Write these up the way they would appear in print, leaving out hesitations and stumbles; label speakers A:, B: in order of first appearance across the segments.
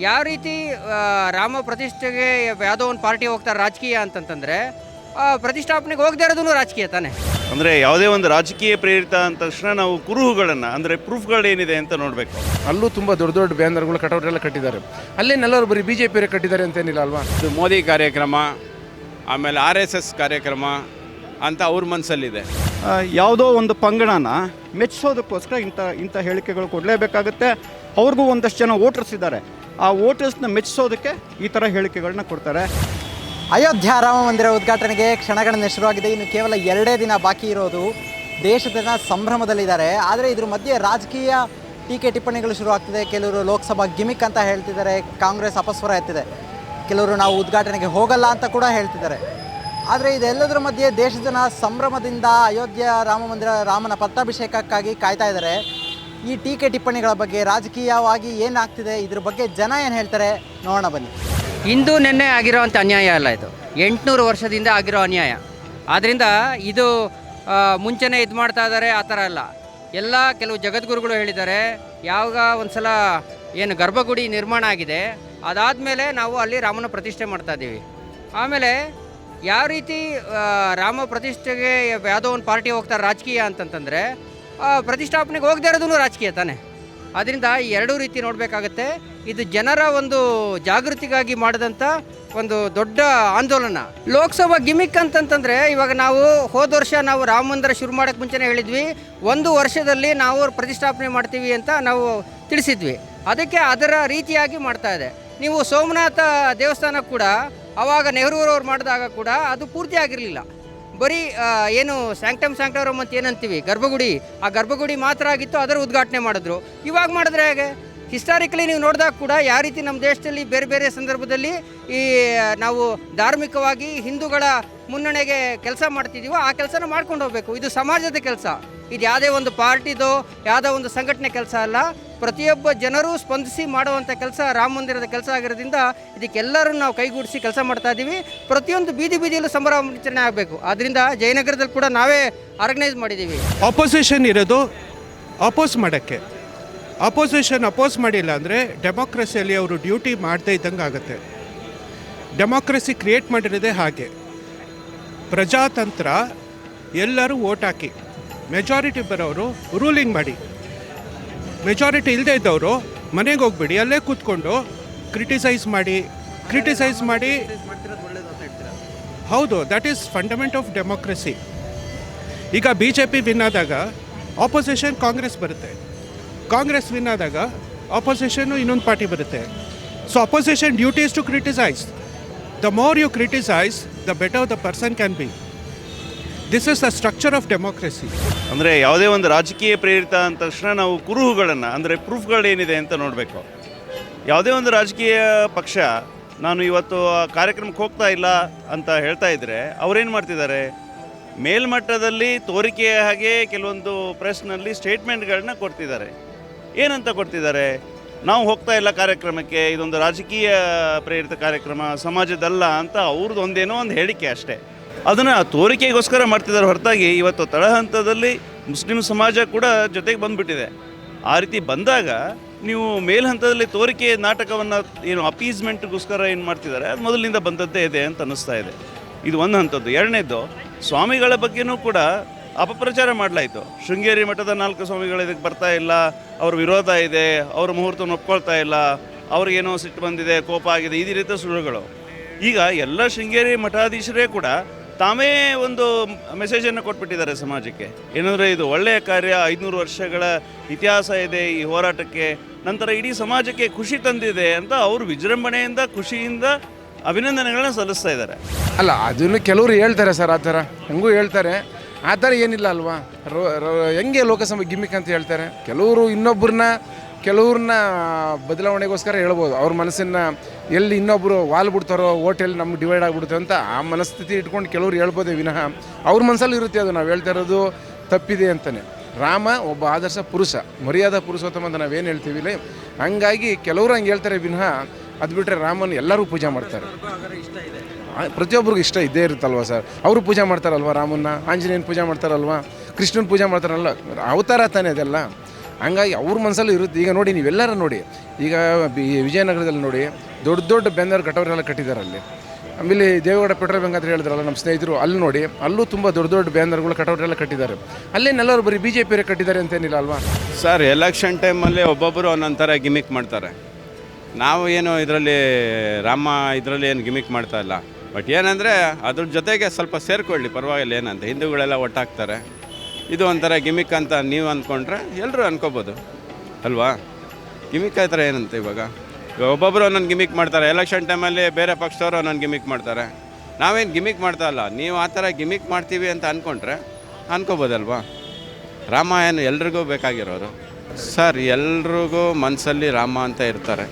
A: ಯಾವ ರೀತಿ ರಾಮ ಪ್ರತಿಷ್ಠೆಗೆ ಯಾವುದೋ ಒಂದು ಪಾರ್ಟಿ ಹೋಗ್ತಾರೆ ರಾಜಕೀಯ ಅಂತಂತಂದರೆ ಪ್ರತಿಷ್ಠಾಪನೆಗೆ ಹೋಗದೇ ಇರೋದೂ ರಾಜಕೀಯ ತಾನೆ.
B: ಅಂದರೆ ಯಾವುದೇ ಒಂದು ರಾಜಕೀಯ ಪ್ರೇರಿತ ಅಂದ ತಕ್ಷಣ ನಾವು ಕುರುಹುಗಳನ್ನು ಅಂದರೆ ಪ್ರೂಫ್ಗಳೇನಿದೆ ಅಂತ ನೋಡಬೇಕು.
C: ಅಲ್ಲೂ ತುಂಬ ದೊಡ್ಡ ದೊಡ್ಡ ಬ್ಯಾನರ್ಗಳು ಕಟೌಟ್ ಎಲ್ಲ ಕಟ್ಟಿದ್ದಾರೆ. ಅಲ್ಲೇನೆಲ್ಲರೂ ಬರೀ ಬಿ ಜೆ ಪಿಯವರು ಕಟ್ಟಿದ್ದಾರೆ ಅಂತೇನಿಲ್ಲ ಅಲ್ವಾ.
D: ಇದು ಮೋದಿ ಕಾರ್ಯಕ್ರಮ, ಆಮೇಲೆ RSS ಕಾರ್ಯಕ್ರಮ ಅಂತ ಅವ್ರ ಮನಸ್ಸಲ್ಲಿದೆ.
E: ಯಾವುದೋ ಒಂದು ಪಂಗಡನ ಮೆಚ್ಚಿಸೋದಕ್ಕೋಸ್ಕರ ಇಂಥ ಹೇಳಿಕೆಗಳು ಕೊಡಲೇಬೇಕಾಗುತ್ತೆ. ಅವ್ರಿಗೂ ಒಂದಷ್ಟು ಜನ ವೋಟರ್ಸ್ ಇದ್ದಾರೆ, ಆ ವೋಟರ್ಸ್ನ ಮೆಚ್ಚಿಸೋದಕ್ಕೆ ಈ ಥರ ಹೇಳಿಕೆಗಳನ್ನ ಕೊಡ್ತಾರೆ.
F: ಅಯೋಧ್ಯ ರಾಮ ಮಂದಿರ ಉದ್ಘಾಟನೆಗೆ ಕ್ಷಣಗಣನೆ ಶುರುವಾಗಿದೆ. ಇನ್ನು ಕೇವಲ 2 ದಿನ ಬಾಕಿ ಇರೋದು. ದೇಶದ ಜನ ಸಂಭ್ರಮದಲ್ಲಿದ್ದಾರೆ. ಆದರೆ ಇದ್ರ ಮಧ್ಯೆ ರಾಜಕೀಯ ಟೀಕೆ ಟಿಪ್ಪಣಿಗಳು ಶುರುವಾಗ್ತಿದೆ. ಕೆಲವರು ಲೋಕಸಭಾ ಗಿಮಿಕ್ ಅಂತ ಹೇಳ್ತಿದ್ದಾರೆ, ಕಾಂಗ್ರೆಸ್ ಅಪಸ್ವರ ಎತ್ತಿದೆ. ಕೆಲವರು ನಾವು ಉದ್ಘಾಟನೆಗೆ ಹೋಗಲ್ಲ ಅಂತ ಕೂಡ ಹೇಳ್ತಿದ್ದಾರೆ. ಆದರೆ ಇದೆಲ್ಲದರ ಮಧ್ಯೆ ದೇಶದ ಜನ ಸಂಭ್ರಮದಿಂದ ಅಯೋಧ್ಯ ರಾಮ ಮಂದಿರ ರಾಮನ ಪಟ್ಟಾಭಿಷೇಕಕ್ಕಾಗಿ ಕಾಯ್ತಾ ಇದ್ದಾರೆ. ಈ ಟೀಕೆ ಟಿಪ್ಪಣಿಗಳ ಬಗ್ಗೆ ರಾಜಕೀಯವಾಗಿ ಏನಾಗ್ತಿದೆ, ಇದ್ರ ಬಗ್ಗೆ ಜನ ಏನು ಹೇಳ್ತಾರೆ ನೋಡೋಣ ಬನ್ನಿ.
A: ಇಂದು ನಿನ್ನೆ ಆಗಿರೋವಂಥ ಅನ್ಯಾಯ ಅಲ್ಲ ಇದು, 800 ವರ್ಷದಿಂದ ಆಗಿರೋ ಅನ್ಯಾಯ. ಆದ್ದರಿಂದ ಇದು ಮುಂಚೆನೇ ಇದು ಮಾಡ್ತಾ ಇದ್ದಾರೆ ಆ ಥರ ಅಲ್ಲ. ಎಲ್ಲ ಕೆಲವು ಜಗದ್ಗುರುಗಳು ಹೇಳಿದ್ದಾರೆ, ಯಾವಾಗ ಒಂದು ಸಲ ಏನು ಗರ್ಭಗುಡಿ ನಿರ್ಮಾಣ ಆಗಿದೆ ಅದಾದಮೇಲೆ ನಾವು ಅಲ್ಲಿ ರಾಮನ ಪ್ರತಿಷ್ಠೆ ಮಾಡ್ತಾಯಿದ್ದೀವಿ. ಆಮೇಲೆ ಯಾವ ರೀತಿ ರಾಮ ಪ್ರತಿಷ್ಠೆಗೆ ಯಾವುದೋ ಒಂದು ಪಾರ್ಟಿ ಹೋಗ್ತಾರೆ ರಾಜಕೀಯ ಅಂತಂತಂದರೆ ಪ್ರತಿಷ್ಠಾಪನೆಗೆ ಹೋಗದೇ ಇರೋದೂ ರಾಜಕೀಯ ತಾನೆ. ಆದ್ದರಿಂದ ಈ ಎರಡೂ ರೀತಿ ನೋಡಬೇಕಾಗತ್ತೆ. ಇದು ಜನರ ಒಂದು ಜಾಗೃತಿಗಾಗಿ ಮಾಡಿದಂಥ ಒಂದು ದೊಡ್ಡ ಆಂದೋಲನ. ಲೋಕಸಭಾ ಗಿಮಿಕ್ ಅಂತಂತಂದರೆ ಇವಾಗ ನಾವು ಹೋದ ವರ್ಷ ನಾವು ರಾಮ ಮಂದಿರ ಶುರು ಮಾಡೋಕ್ಕೆ ಮುಂಚೆನೇ ಹೇಳಿದ್ವಿ 1 ವರ್ಷದಲ್ಲಿ ನಾವು ಪ್ರತಿಷ್ಠಾಪನೆ ಮಾಡ್ತೀವಿ ಅಂತ ನಾವು ತಿಳಿಸಿದ್ವಿ. ಅದಕ್ಕೆ ಅದರ ರೀತಿಯಾಗಿ ಮಾಡ್ತಾ ಇದೆ. ನೀವು ಸೋಮನಾಥ ದೇವಸ್ಥಾನ ಕೂಡ ಆವಾಗ ನೆಹರೂರವ್ರು ಮಾಡಿದಾಗ ಕೂಡ ಅದು ಪೂರ್ತಿ ಆಗಿರಲಿಲ್ಲ. ಬರೀ ಏನು ಸ್ಯಾಂಕ್ಟಮ್ ಅಂತ ಏನಂತೀವಿ ಗರ್ಭಗುಡಿ, ಆ ಗರ್ಭಗುಡಿ ಮಾತ್ರ ಆಗಿತ್ತು, ಅದರ ಉದ್ಘಾಟನೆ ಮಾಡಿದ್ರು. ಇವಾಗ ಮಾಡಿದ್ರೆ ಹೇಗೆ? ಹಿಸ್ಟಾರಿಕಲಿ ನೀವು ನೋಡಿದಾಗ ಕೂಡ ಯಾವ ರೀತಿ ನಮ್ಮ ದೇಶದಲ್ಲಿ ಬೇರೆ ಬೇರೆ ಸಂದರ್ಭದಲ್ಲಿ ಈ ನಾವು ಧಾರ್ಮಿಕವಾಗಿ ಹಿಂದೂಗಳ ಮುನ್ನಡೆಗೆ ಕೆಲಸ ಮಾಡ್ತಿದ್ದೀವೋ ಆ ಕೆಲಸನ ಮಾಡ್ಕೊಂಡು ಹೋಗಬೇಕು. ಇದು ಸಮಾಜದ ಕೆಲಸ, ಇದು ಯಾವುದೇ ಒಂದು ಪಾರ್ಟಿದೋ ಯಾವುದೋ ಒಂದು ಸಂಘಟನೆ ಕೆಲಸ ಅಲ್ಲ. ಪ್ರತಿಯೊಬ್ಬ ಜನರು ಸ್ಪಂದಿಸಿ ಮಾಡುವಂಥ ಕೆಲಸ ರಾಮ ಮಂದಿರದ ಕೆಲಸ ಆಗಿರೋದ್ರಿಂದ ಇದಕ್ಕೆಲ್ಲರೂ ನಾವು ಕೈಗೂಡಿಸಿ ಕೆಲಸ ಮಾಡ್ತಾ ಇದ್ದೀವಿ. ಪ್ರತಿಯೊಂದು ಬೀದಿಯಲ್ಲೂ ಸಂಭ್ರಮಾಚರಣೆ ಆಗಬೇಕು. ಆದ್ದರಿಂದ ಜಯನಗರದಲ್ಲಿ ಕೂಡ ನಾವೇ ಆರ್ಗನೈಸ್ ಮಾಡಿದ್ದೀವಿ.
G: ಆಪೋಸಿಷನ್ ಇರೋದು ಅಪೋಸ್ ಮಾಡೋಕ್ಕೆ. ಅಪೋಸ್ ಮಾಡಿಲ್ಲ ಅಂದರೆ ಡೆಮೋಕ್ರಸಿಯಲ್ಲಿ ಅವರು ಡ್ಯೂಟಿ ಮಾಡದೇ ಇದ್ದಂಗೆ ಆಗುತ್ತೆ. ಡೆಮೋಕ್ರಸಿ ಕ್ರಿಯೇಟ್ ಮಾಡಿರೋದೇ ಹಾಗೆ. ಪ್ರಜಾತಂತ್ರ ಎಲ್ಲರೂ ಓಟ್ ಹಾಕಿ ಮೆಜಾರಿಟಿ ಬರೋರು ರೂಲಿಂಗ್ ಮಾಡಿ, ಮೆಜಾರಿಟಿ ಇಲ್ಲದೆ ಇದ್ದವರು ಮನೆಗೆ ಹೋಗ್ಬಿಡಿ, ಅಲ್ಲೇ ಕೂತ್ಕೊಂಡು ಕ್ರಿಟಿಸೈಸ್ ಮಾಡಿ ಹೌದು, that is fundament of democracy. ಈಗ BJP ವಿನ್ ಆದಾಗ ಆಪೋಸಿಷನ್ ಕಾಂಗ್ರೆಸ್ ಬರುತ್ತೆ, ಕಾಂಗ್ರೆಸ್ ವಿನ್ ಆದಾಗ ಆಪೋಸಿಷನ್ನು ಇನ್ನೊಂದು ಪಾರ್ಟಿ ಬರುತ್ತೆ. So opposition duty is to criticise. The more you criticise the better the person can be. This is the structure of democracy.
B: ಅಂದರೆ ಯಾವುದೇ ಒಂದು ರಾಜಕೀಯ ಪ್ರೇರಿತ ಅಂದ ತಕ್ಷಣ ನಾವು ಕುರುಹುಗಳನ್ನು ಅಂದರೆ ಪ್ರೂಫ್ಗಳೇನಿದೆ ಅಂತ ನೋಡಬೇಕು. ಯಾವುದೇ ಒಂದು ರಾಜಕೀಯ ಪಕ್ಷ ನಾನು ಇವತ್ತು ಆ ಕಾರ್ಯಕ್ರಮಕ್ಕೆ ಹೋಗ್ತಾ ಇಲ್ಲ ಅಂತ ಹೇಳ್ತಾ ಇದ್ದರೆ ಅವರೇನು ಮಾಡ್ತಿದ್ದಾರೆ, ಮೇಲ್ಮಟ್ಟದಲ್ಲಿ ತೋರಿಕೆಯ ಹಾಗೆ ಕೆಲವೊಂದು ಪ್ರೆಸ್ನಲ್ಲಿ ಸ್ಟೇಟ್ಮೆಂಟ್ಗಳನ್ನ ಕೊಡ್ತಿದ್ದಾರೆ. ಏನಂತ ಕೊಡ್ತಿದ್ದಾರೆ, ನಾವು ಹೋಗ್ತಾ ಇಲ್ಲ ಕಾರ್ಯಕ್ರಮಕ್ಕೆ, ಇದೊಂದು ರಾಜಕೀಯ ಪ್ರೇರಿತ ಕಾರ್ಯಕ್ರಮ, ಸಮಾಜದಲ್ಲ ಅಂತ ಅವ್ರದ್ದು ಒಂದೇನೋ ಒಂದು ಹೇಳಿಕೆ ಅಷ್ಟೇ. ಅದನ್ನು ತೋರಿಕೆಗೋಸ್ಕರ ಮಾಡ್ತಿದ್ದಾರೆ ಹೊರತಾಗಿ ಇವತ್ತು ತಳಹಂತದಲ್ಲಿ ಮುಸ್ಲಿಂ ಸಮಾಜ ಕೂಡ ಜೊತೆಗೆ ಬಂದುಬಿಟ್ಟಿದೆ. ಆ ರೀತಿ ಬಂದಾಗ ನೀವು ಮೇಲ್ಹಂತದಲ್ಲಿ ತೋರಿಕೆ ನಾಟಕವನ್ನು ಏನು ಅಪೀಸ್ಮೆಂಟ್ಗೋಸ್ಕರ ಏನು ಮಾಡ್ತಿದ್ದಾರೆ ಅದು ಮೊದಲಿನಿಂದ ಬಂದದ್ದೇ ಇದೆ ಅಂತ ಅನ್ನಿಸ್ತಾ ಇದೆ. ಇದು ಒಂದು ಹಂತದ್ದು. ಎರಡನೇದು, ಸ್ವಾಮಿಗಳ ಬಗ್ಗೆನೂ ಕೂಡ ಅಪಪ್ರಚಾರ ಮಾಡಲಾಯಿತು. ಶೃಂಗೇರಿ ಮಠದ 4 ಸ್ವಾಮಿಗಳು ಇದಕ್ಕೆ ಬರ್ತಾ ಇಲ್ಲ, ಅವ್ರ ವಿರೋಧ ಇದೆ, ಅವ್ರ ಮುಹೂರ್ತವನ್ನು ಒಪ್ಕೊಳ್ತಾ ಇಲ್ಲ, ಅವ್ರಿಗೇನೋ ಸಿಟ್ಟು ಬಂದಿದೆ, ಕೋಪ ಆಗಿದೆ, ಈ ರೀತಿಯ ಸುಳ್ಳುಗಳು. ಈಗ ಎಲ್ಲ ಶೃಂಗೇರಿ ಮಠಾಧೀಶರೇ ಕೂಡ ತಾವೇ ಒಂದು ಮೆಸೇಜನ್ನು ಕೊಟ್ಬಿಟ್ಟಿದ್ದಾರೆ ಸಮಾಜಕ್ಕೆ. ಏನಂದರೆ ಇದು ಒಳ್ಳೆಯ ಕಾರ್ಯ, 500 ವರ್ಷಗಳ ಇತಿಹಾಸ ಇದೆ ಈ ಹೋರಾಟಕ್ಕೆ, ನಂತರ ಇಡೀ ಸಮಾಜಕ್ಕೆ ಖುಷಿ ತಂದಿದೆ ಅಂತ ಅವರು ವಿಜೃಂಭಣೆಯಿಂದ ಖುಷಿಯಿಂದ ಅಭಿನಂದನೆಗಳನ್ನ ಸಲ್ಲಿಸ್ತಾ ಇದ್ದಾರೆ.
C: ಅಲ್ಲ, ಅದನ್ನು ಕೆಲವರು ಹೇಳ್ತಾರೆ ಸರ್, ಆ ಥರ ಹೆಂಗೂ ಹೇಳ್ತಾರೆ. ಆ ಥರ ಏನಿಲ್ಲ ಅಲ್ವಾ. ಹೆಂಗೆ ಲೋಕಸಭಾ ಗಿಮಿಕ್ ಅಂತ ಹೇಳ್ತಾರೆ. ಕೆಲವ್ರನ್ನ ಬದಲಾವಣೆಗೋಸ್ಕರ ಹೇಳ್ಬೋದು. ಅವ್ರ ಮನಸ್ಸನ್ನು ಎಲ್ಲಿ ಇನ್ನೊಬ್ಬರು ವಾಲ್ ಬಿಡ್ತಾರೋ, ಓಟೆಲ್ಲಿ ನಮ್ಗೆ ಡಿವೈಡ್ ಆಗಿಬಿಡುತ್ತೆ ಅಂತ ಆ ಮನಸ್ಥಿತಿ ಇಟ್ಕೊಂಡು ಕೆಲವ್ರು ಹೇಳ್ಬೋದೇ ವಿನಃ ಅವ್ರ ಮನಸ್ಸಲ್ಲಿ ಇರುತ್ತೆ ಅದು ನಾವು ಹೇಳ್ತಾ ಇರೋದು ತಪ್ಪಿದೆ ಅಂತಲೇ. ರಾಮ ಒಬ್ಬ ಆದರ್ಶ ಪುರುಷ, ಮರ್ಯಾದಾ ಪುರುಷೋತ್ತಮ ಅಂತ ನಾವೇನು ಹೇಳ್ತೀವಿ. ಹಂಗಾಗಿ ಕೆಲವರು ಹಂಗೆ ಹೇಳ್ತಾರೆ ವಿನಃ ಅದು ಬಿಟ್ಟರೆ ರಾಮನ ಎಲ್ಲರೂ ಪೂಜೆ ಮಾಡ್ತಾರೆ. ಪ್ರತಿಯೊಬ್ಬರಿಗೂ ಇಷ್ಟ ಇದ್ದೇ ಇರುತ್ತಲ್ವ ಸರ್. ಅವರು ಪೂಜೆ ಮಾಡ್ತಾರಲ್ವ ರಾಮನ್ನ, ಆಂಜನೇಯನ ಪೂಜೆ ಮಾಡ್ತಾರಲ್ವ, ಕೃಷ್ಣನ ಪೂಜೆ ಮಾಡ್ತಾರಲ್ಲ, ಅವತಾರ ತಾನೇ ಅದೆಲ್ಲ. ಹಂಗಾಗಿ ಅವ್ರ ಮನಸ್ಸಲ್ಲಿ ಇರುತ್ತೆ. ಈಗ ನೋಡಿ ನೀವೆಲ್ಲರೂ ನೋಡಿ, ಈಗ ವಿಜಯನಗರದಲ್ಲಿ ನೋಡಿ ದೊಡ್ಡ ದೊಡ್ಡ ಬ್ಯಾನರ್ ಕಟೋರೆಲ್ಲ ಕಟ್ಟಿದ್ದಾರೆ ಅಲ್ಲಿ. ಆಮೇಲೆ ದೇವೇಗೌಡ ಪೆಟ್ರೋಲ್ ಬಂಕ್ ಅಂತ ಹೇಳಿದ್ರಲ್ಲ ನಮ್ಮ ಸ್ನೇಹಿತರು, ಅಲ್ಲಿ ನೋಡಿ ಅಲ್ಲೂ ತುಂಬ ದೊಡ್ಡ ದೊಡ್ಡ ಬ್ಯಾನರ್ಗಳು ಕಟೋರೆಲ್ಲ ಕಟ್ಟಿದ್ದಾರೆ. ಅಲ್ಲೇನೆಲ್ಲರೂ ಬರೀ ಬಿ ಜೆ ಪಿಯವರೇ ಕಟ್ಟಿದ್ದಾರೆ ಅಂತೇನಿಲ್ಲ ಅಲ್ವಾ
D: ಸರ್? ಎಲೆಕ್ಷನ್ ಟೈಮಲ್ಲಿ ಒಬ್ಬೊಬ್ಬರು ಒಂದೊಂದು ಥರ ಗಿಮಿಕ್ ಮಾಡ್ತಾರೆ. ನಾವು ಏನು ಇದರಲ್ಲಿ ಇದರಲ್ಲಿ ಏನು ಗಿಮಿಕ್ ಮಾಡ್ತಾ ಇಲ್ಲ. ಬಟ್ ಏನಂದರೆ ಅದ್ರ ಜೊತೆಗೆ ಸ್ವಲ್ಪ ಸೇರಿಕೊಳ್ಳಿ, ಪರವಾಗಿಲ್ಲ, ಏನಂತ ಹಿಂದೂಗಳೆಲ್ಲ ಒಟ್ಟಾಗ್ತಾರೆ. ಇದು ಒಂಥರ ಗಿಮಿಕ್ ಅಂತ ನೀವು ಅಂದ್ಕೊಂಡ್ರೆ ಎಲ್ಲರೂ ಅನ್ಕೋಬೋದು ಅಲ್ವಾ? ಗಿಮಿಕ್ ಆ ಥರ ಏನಂತ ಇವಾಗ ಒಬ್ಬೊಬ್ಬರು ಒಂದೊಂದು ಗಿಮಿಕ್ ಮಾಡ್ತಾರೆ. ಎಲೆಕ್ಷನ್ ಟೈಮಲ್ಲಿ ಬೇರೆ ಪಕ್ಷದವರು ಒಂದೊಂದು ಗಿಮಿಕ್ ಮಾಡ್ತಾರೆ. ನಾವೇನು ಗಿಮಿಕ್ ಮಾಡ್ತಾ ಇಲ್ಲ. ನೀವು ಆ ಥರ ಗಿಮಿಕ್ ಮಾಡ್ತೀವಿ ಅಂತ ಅಂದ್ಕೊಂಡ್ರೆ ಅನ್ಕೋಬೋದಲ್ವಾ? ರಾಮಾಯಣ ಎಲ್ರಿಗೂ ಬೇಕಾಗಿರೋರು ಸರ್. ಎಲ್ರಿಗೂ ಮನಸ್ಸಲ್ಲಿ ರಾಮ ಅಂತ ಇರ್ತಾರೆ,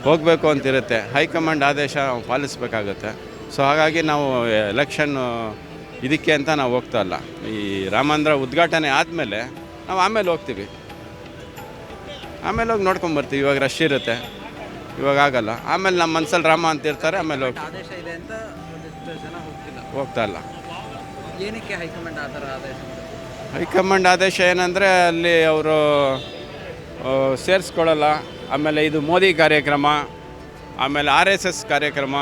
D: ಹೋಗಬೇಕು ಅಂತಿರುತ್ತೆ. ಹೈಕಮಾಂಡ್ ಆದೇಶ ಪಾಲಿಸಬೇಕಾಗುತ್ತೆ. ಸೊ ಹಾಗಾಗಿ ನಾವು ಎಲೆಕ್ಷನ್ನು ಇದಕ್ಕೆ ಅಂತ ನಾವು ಹೋಗ್ತಾ ಇಲ್ಲ. ಈ ರಾಮ ಮಂದಿರ ಉದ್ಘಾಟನೆ ಆದಮೇಲೆ ನಾವು ಆಮೇಲೆ ಹೋಗ್ತೀವಿ, ಆಮೇಲೆ ಹೋಗಿ ನೋಡ್ಕೊಂಬರ್ತೀವಿ. ಇವಾಗ ರಶ್ ಇರುತ್ತೆ, ಇವಾಗ ಆಗಲ್ಲ. ಆಮೇಲೆ ನಮ್ಮ ಮನಸ್ಸಲ್ಲಿ ರಾಮ ಅಂತ ಇರ್ತಾರೆ, ಆಮೇಲೆ
F: ಆದೇಶ ಇದೆ ಅಂತ ಒಂದಿಷ್ಟು ಜನ
D: ಹೋಗ್ತಾ ಇಲ್ಲ.
F: ಏನಕ್ಕೆ ಹೈಕಮಾಂಡ್ ಆ ಥರ ಆದೇಶ?
D: ಹೈಕಮಾಂಡ್ ಆದೇಶ ಏನಂದರೆ ಅಲ್ಲಿ ಅವರು ಸೇರಿಸ್ಕೊಳ್ಳಲ್ಲ. ಆಮೇಲೆ ಇದು ಮೋದಿ ಕಾರ್ಯಕ್ರಮ, ಆಮೇಲೆ RSS ಕಾರ್ಯಕ್ರಮ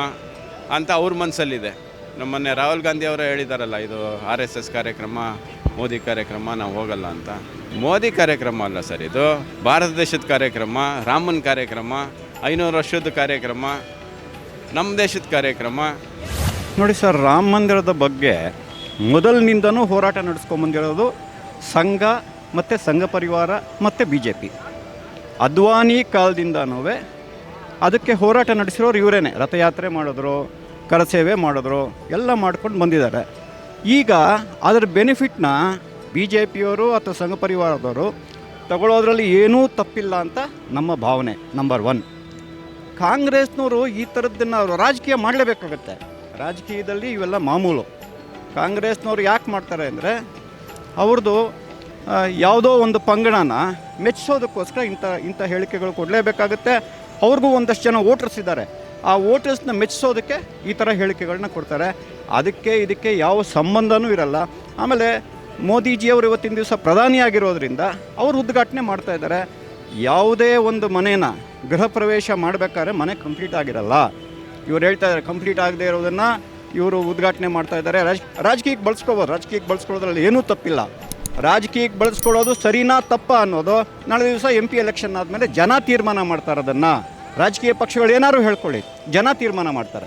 D: ಅಂತ ಅವ್ರ ಮನಸ್ಸಲ್ಲಿದೆ. ನಮ್ಮನ್ನೇ ರಾಹುಲ್ ಗಾಂಧಿ ಅವರು ಹೇಳಿದಾರಲ್ಲ, ಇದು RSS ಕಾರ್ಯಕ್ರಮ, ಮೋದಿ ಕಾರ್ಯಕ್ರಮ, ನಾವು ಹೋಗಲ್ಲ ಅಂತ. ಮೋದಿ ಕಾರ್ಯಕ್ರಮ ಅಲ್ಲ ಸರ್, ಇದು ಭಾರತ ದೇಶದ ಕಾರ್ಯಕ್ರಮ, ರಾಮನ ಕಾರ್ಯಕ್ರಮ, 500 ವರ್ಷದ ಕಾರ್ಯಕ್ರಮ, ನಮ್ಮ ದೇಶದ ಕಾರ್ಯಕ್ರಮ.
E: ನೋಡಿ ಸರ್, ರಾಮ ಮಂದಿರದ ಬಗ್ಗೆ ಮೊದಲಿನಿಂದನೂ ಹೋರಾಟ ನಡೆಸ್ಕೊಂಬಂದಿರೋದು ಸಂಘ ಮತ್ತು ಸಂಘ ಪರಿವಾರ ಮತ್ತು BJP. ಅದ್ವಾನಿ ಕಾಲದಿಂದನೂ ಅದಕ್ಕೆ ಹೋರಾಟ ನಡೆಸಿರೋರು ಇವರೇನೆ. ರಥಯಾತ್ರೆ ಮಾಡಿದ್ರು, ಕರಸೇವೆ ಮಾಡಿದ್ರು, ಎಲ್ಲ ಮಾಡ್ಕೊಂಡು ಬಂದಿದ್ದಾರೆ. ಈಗ ಅದರ ಬೆನಿಫಿಟ್ನ BJPಯವರು ಅಥವಾ ಸಂಘ ಪರಿವಾರದವರು ತಗೊಳ್ಳೋದ್ರಲ್ಲಿ ಏನೂ ತಪ್ಪಿಲ್ಲ ಅಂತ ನಮ್ಮ ಭಾವನೆ. ನಂಬರ್ 1. ಕಾಂಗ್ರೆಸ್ನವರು ಈ ಥರದ್ದನ್ನು ಅವರು ರಾಜಕೀಯ ಮಾಡಲೇಬೇಕಾಗತ್ತೆ. ರಾಜಕೀಯದಲ್ಲಿ ಇವೆಲ್ಲ ಮಾಮೂಲು. ಕಾಂಗ್ರೆಸ್ನವ್ರು ಯಾಕೆ ಮಾಡ್ತಾರೆ ಅಂದರೆ ಅವ್ರದ್ದು ಯಾವುದೋ ಒಂದು ಪಂಗಡನ ಮೆಚ್ಚಿಸೋದಕ್ಕೋಸ್ಕರ ಇಂಥ ಹೇಳಿಕೆಗಳು ಕೊಡಲೇಬೇಕಾಗುತ್ತೆ. ಅವ್ರಿಗೂ ಒಂದಷ್ಟು ಜನ ವೋಟರ್ಸ್ ಇದ್ದಾರೆ. ಆ ವೋಟರ್ಸ್ನ ಮೆಚ್ಚಿಸೋದಕ್ಕೆ ಈ ಥರ ಹೇಳಿಕೆಗಳನ್ನ ಕೊಡ್ತಾರೆ. ಇದಕ್ಕೆ ಯಾವ ಸಂಬಂಧನೂ ಇರಲ್ಲ. ಆಮೇಲೆ ಮೋದಿಜಿಯವರು ಇವತ್ತಿನ ದಿವಸ ಪ್ರಧಾನಿಯಾಗಿರೋದ್ರಿಂದ ಅವರು ಉದ್ಘಾಟನೆ ಮಾಡ್ತಾ ಇದ್ದಾರೆ. ಯಾವುದೇ ಒಂದು ಮನೇನ ಗೃಹ ಪ್ರವೇಶ ಮಾಡಬೇಕಾದ್ರೆ ಮನೆ ಕಂಪ್ಲೀಟ್ ಆಗಿರಲ್ಲ. ಇವ್ರು ಹೇಳ್ತಾ ಇದ್ದಾರೆ ಕಂಪ್ಲೀಟ್ ಆಗದೆ ಇರೋದನ್ನು ಇವರು ಉದ್ಘಾಟನೆ ಮಾಡ್ತಾ ಇದ್ದಾರೆ. ರಾಜಕೀಯಕ್ಕೆ ಬಳಸ್ಕೋಬೋದು. ರಾಜಕೀಯಕ್ಕೆ ಬಳಸ್ಕೊಳ್ಳೋದ್ರಲ್ಲಿ ಏನೂ ತಪ್ಪಿಲ್ಲ. ರಾಜಕೀಯಕ್ಕೆ ಬಳಸ್ಕೊಳ್ಳೋದು ಸರಿನಾ ತಪ್ಪ ಅನ್ನೋದು ನಾಳೆ ದಿವಸ MP ಎಲೆಕ್ಷನ್ ಆದಮೇಲೆ ಜನ ತೀರ್ಮಾನ ಮಾಡ್ತಾರೆ. ಅದನ್ನು ರಾಜಕೀಯ ಪಕ್ಷಗಳು ಏನಾದ್ರು ಹೇಳ್ಕೊಳ್ಳಿ, ಜನ ತೀರ್ಮಾನ ಮಾಡ್ತಾರೆ.